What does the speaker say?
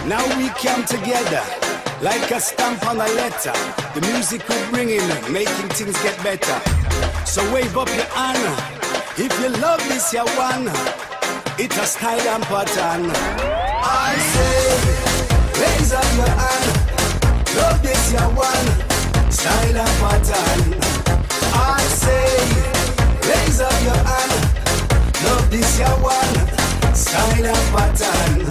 Now we come together like a stamp on a letter. The music we're bringing, making things get better. So wave up your hand if you love this, you one. It's a style and pattern. I say, raise up your hand. Love this, you one. Style and pattern. I say, raise up your hand. Love this, you one. Style and pattern.